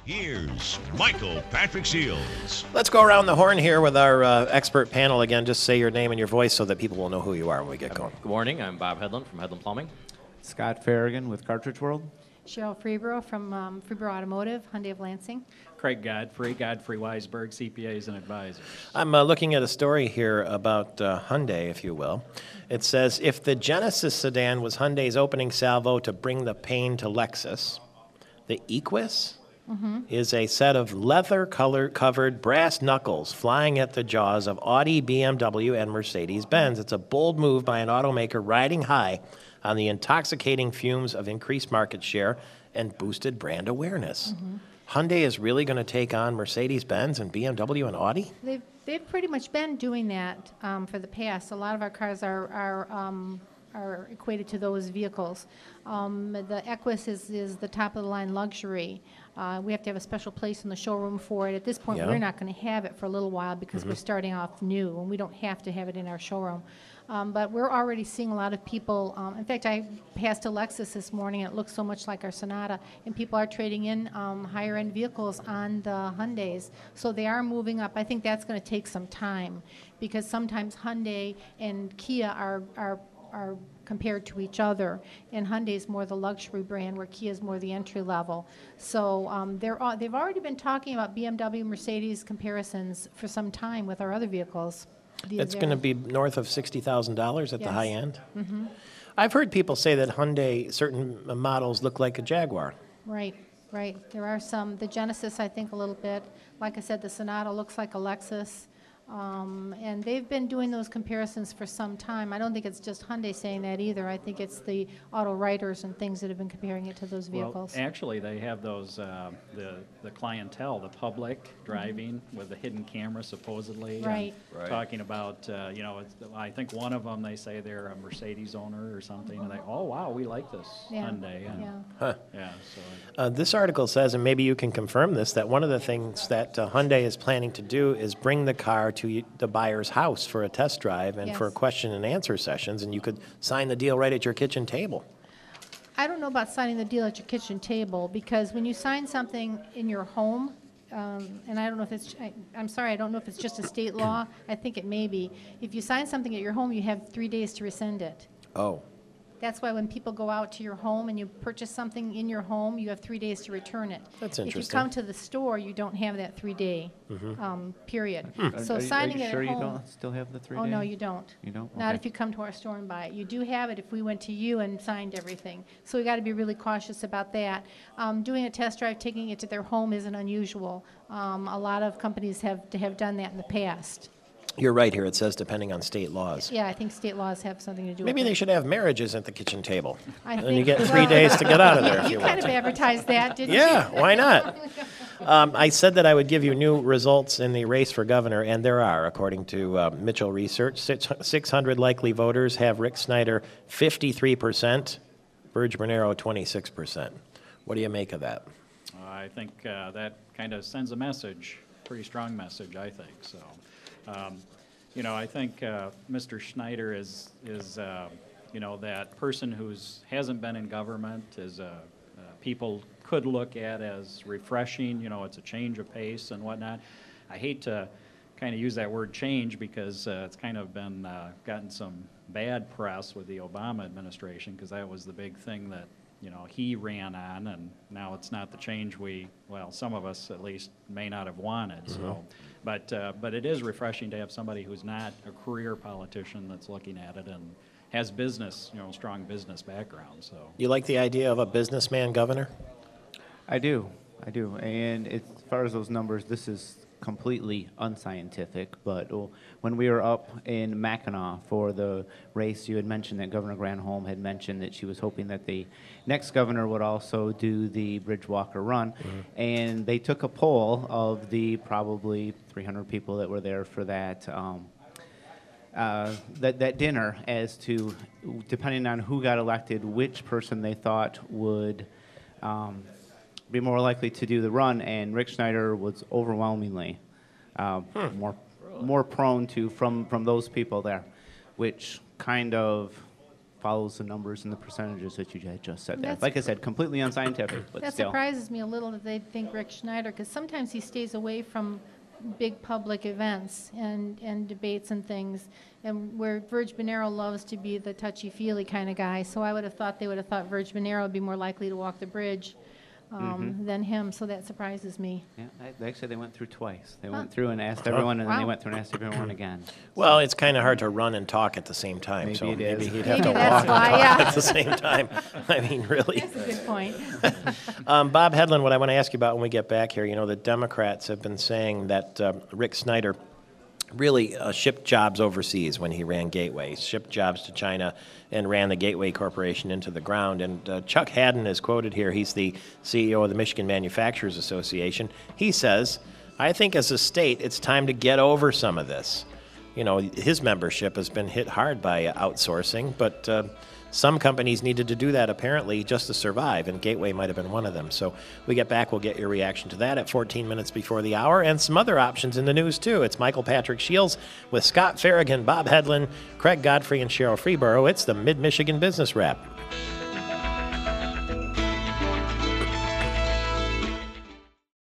Here's Michael Patrick Seals. Let's go around the horn here with our expert panel again. Just say your name and your voice so that people will know who you are when we get going. Good morning. I'm Bob Hedlund from Hedlund Plumbing. Scott Farragon with Cartridge World. Cheryl Freeborough from Freeborough Automotive, Hyundai of Lansing. Craig Godfrey Weisberg, CPAs and Advisors. I'm looking at a story here about Hyundai, if you will. It says, if the Genesis sedan was Hyundai's opening salvo to bring the pain to Lexus, the Equus is a set of leather-covered brass knuckles flying at the jaws of Audi, BMW, and Mercedes-Benz. It's a bold move by an automaker riding high on the intoxicating fumes of increased market share and boosted brand awareness. Hyundai is really going to take on Mercedes-Benz and BMW and Audi? They've pretty much been doing that for the past. A lot of our cars are equated to those vehicles. The Equus is the top-of-the-line luxury. We have to have a special place in the showroom for it. At this point, we're not going to have it for a little while because we're starting off new, and we don't have to have it in our showroom. But we're already seeing a lot of people. In fact, I passed a Lexus this morning, and it looks so much like our Sonata, and people are trading in higher-end vehicles on the Hyundais. So they are moving up. I think that's going to take some time because sometimes Hyundai and Kia are compared to each other, and Hyundai is more the luxury brand where Kia is more the entry level. So they've already been talking about BMW, Mercedes comparisons for some time with our other vehicles. It's going to be north of $60,000 at the high end? I've heard people say that Hyundai, certain models look like a Jaguar. Right. There are some. The Genesis, I think, a little bit. Like I said, the Sonata looks like a Lexus. And they've been doing those comparisons for some time. I don't think it's just Hyundai saying that either. I think it's the auto writers and things that have been comparing it to those vehicles. Well, actually, they have those, the clientele, the public driving with the hidden camera, supposedly. Right. Talking about, I think one of them, they say they're a Mercedes owner or something, and they, oh, wow, we like this Hyundai. And, This article says, and maybe you can confirm this, that one of the things that Hyundai is planning to do is bring the car to the buyer's house for a test drive and for question and answer sessions, and you could sign the deal right at your kitchen table. I don't know about signing the deal at your kitchen table, because when you sign something in your home, and I don't know if it's, I'm sorry, I don't know if it's just a state law. I think it may be. If you sign something at your home, you have 3 days to rescind it. Oh. That's why when people go out to your home and you purchase something in your home, you have 3 days to return it. That's interesting. If you come to the store, you don't have that 3-day period. So signing it at home. Are you sure you don't still have the 3 days? Oh, no, you don't. You don't? Not Okay. if you come to our store and buy it. You do have it if we went to you and signed everything. So we got to be really cautious about that. Doing a test drive, taking it to their home isn't unusual. A lot of companies have done that in the past. You're right here. It says depending on state laws. Yeah, I think state laws have something to do with it. Maybe they should have marriages at the kitchen table. And you get 3 days to get out of there if you You want kind of to. advertised that, didn't you? Yeah, why not? I said that I would give you new results in the race for governor, and there are, according to Mitchell Research. 600 likely voters have Rick Snyder 53%, Burge Bernero 26%. What do you make of that? I think that kind of sends a message, pretty strong message, I think. So, I think Mr. Schneider is that person who hasn't been in government, is people could look at as refreshing. It's a change of pace and whatnot. I hate to kind of use that word change because it's kind of been gotten some bad press with the Obama administration, because that was the big thing that he ran on, and now it's not the change some of us at least may not have wanted. So, but it is refreshing to have somebody who's not a career politician that's looking at it and has business, strong business background. So You like the idea of a businessman governor? I do. And as far as those numbers, this is completely unscientific, but when we were up in Mackinac for the race, you had mentioned that Governor Granholm had mentioned that she was hoping that the next governor would also do the Bridgewalker Run, and they took a poll of the probably 300 people that were there for that that dinner as to, depending on who got elected, which person they thought would be more likely to do the run, and Rick Schneider was overwhelmingly more prone to from those people there, which kind of follows the numbers and the percentages that you had just said there. That's- Like I said, completely unscientific, but That still. surprises me a little that they think Rick Schneider, because sometimes he stays away from big public events and debates and things, and where Virg Bonero loves to be the touchy-feely kind of guy. So I would have thought they would have thought Virg Bonero would be more likely to walk the bridge than him, so that surprises me. Yeah, actually, they went through twice. They went through and asked everyone, and then they Wow. went through and asked everyone again. Well, it's kind of hard to run and talk at the same time, Maybe so it maybe is. he'd have Maybe to that's walk and why, talk yeah. at the same time. I mean, really. That's a good point. Bob Hedlund, what I want to ask you about when we get back here, the Democrats have been saying that Rick Snyder really shipped jobs overseas when he ran Gateway, shipped jobs to China and ran the Gateway Corporation into the ground. And Chuck Haddon is quoted here. He's the CEO of the Michigan Manufacturers Association. He says, I think as a state, it's time to get over some of this. His membership has been hit hard by outsourcing, but some companies needed to do that apparently just to survive, and Gateway might have been one of them. So we get back, we'll get your reaction to that at 14 minutes before the hour, and some other options in the news too. It's Michael Patrick Shields with Scott Farragon, Bob Hedlund, Craig Godfrey, and Cheryl Freeborough. It's the Mid-Michigan Business Wrap.